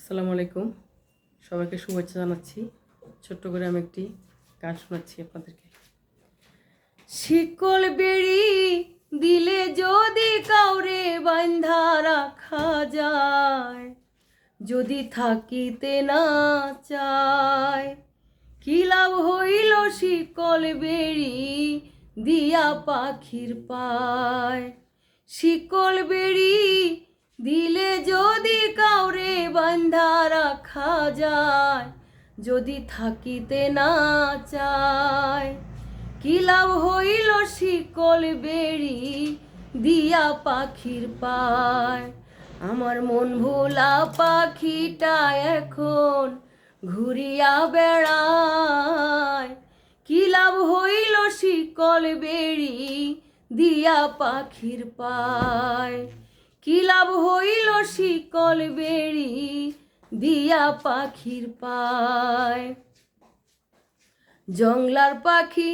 আসসালামু আলাইকুম, সবাইকে শুভেচ্ছা জানাচ্ছি। ছোট্ট করে আমি একটি গান শোনাচ্ছি আপনাদেরকে। শিকল বেড়ি দিলে যদি কাউরে বান্ধা রাখা যায়, যদি থাকিতে না চায়, কি লাভ হইল শিকল বেড়ি দিয়া পাখির পায়। শিকল বেড়ি দিলে যদি কাউরে বান্ধা রাখা যায়, যদি থাকিতে না চায়, কি লাভ হইল শিকল বেড়ি দিয়া পাখির পায়। আমার মন ভোলা পাখিটা এখন ঘুরিয়া বেড়ায়, কি লাভ হইল শিকল বেড়ি দিয়া পাখির পায়। কি লাভ হইল শিকল বেড়ি দিয়া পাখির পায়। জংলার পাখি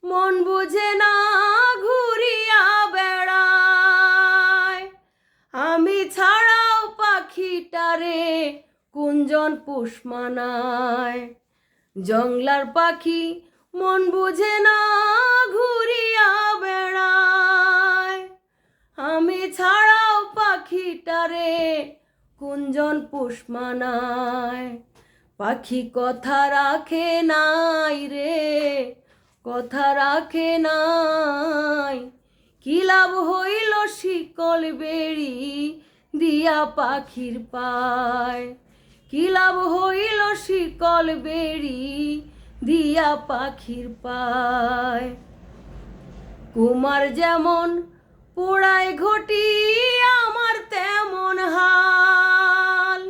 মন বুঝে না ঘুরিয়া বেড়ায়, আমি ছাড়াও পাখিটারে কুঞ্জন পোষ মানায়। জংলার পাখি মন বুঝে না ঘুরিয়া বেড়ায়, আমি ছাড়াও পাখিটারে কুঞ্জন পোষ মানায়। পাখি কথা রাখে নাই রে, কথা রাখে নাই, কি লাভ হইল শিকল বেড়ি দিয়া পাখির পায়। কি লাভ হইল শিকল বেড়ি দিয়া পাখির পায়। কুমার যেমন পোড়ায় ঘটি আমার তেমন হাল,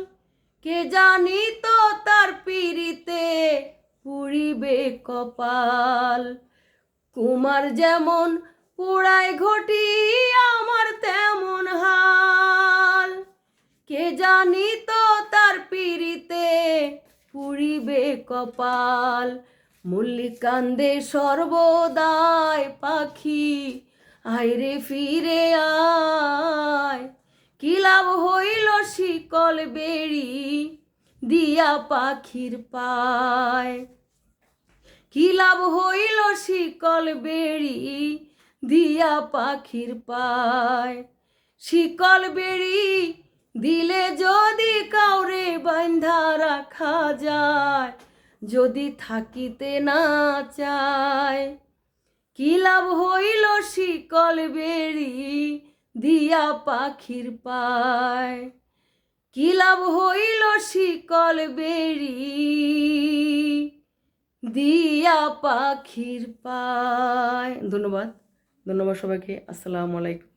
কে জানি তো তার পিড়িতে পুড়িবে কপাল। কুমার যেমন পোড়ায় ঘটি আমার তেমন হাল, কে জানি তো তার পিড়িতে পুড়িবে কপাল। মল্লিক কান্দে সর্বদাই পাখি আইরে ফিরে আয়, কি লাভ হইল শিকল বেড়ি দিয়া পাখির পায়। কি লাভ হইল শিকল বেড়ি দিয়া পাখির পায়। শিকল বেড়ি দিলে যদি কাউরে বান্ধা রাখা যায়, যদি থাকিতে না চায়, কি লাভ হইল শিকল বেড়ি দিয়া পাখির পায়। কি লাভ হইল শিকল বেড়ি দিয়া পাখির পায়। ধন্যবাদ সবাইকে। আসসালামু আলাইকুম।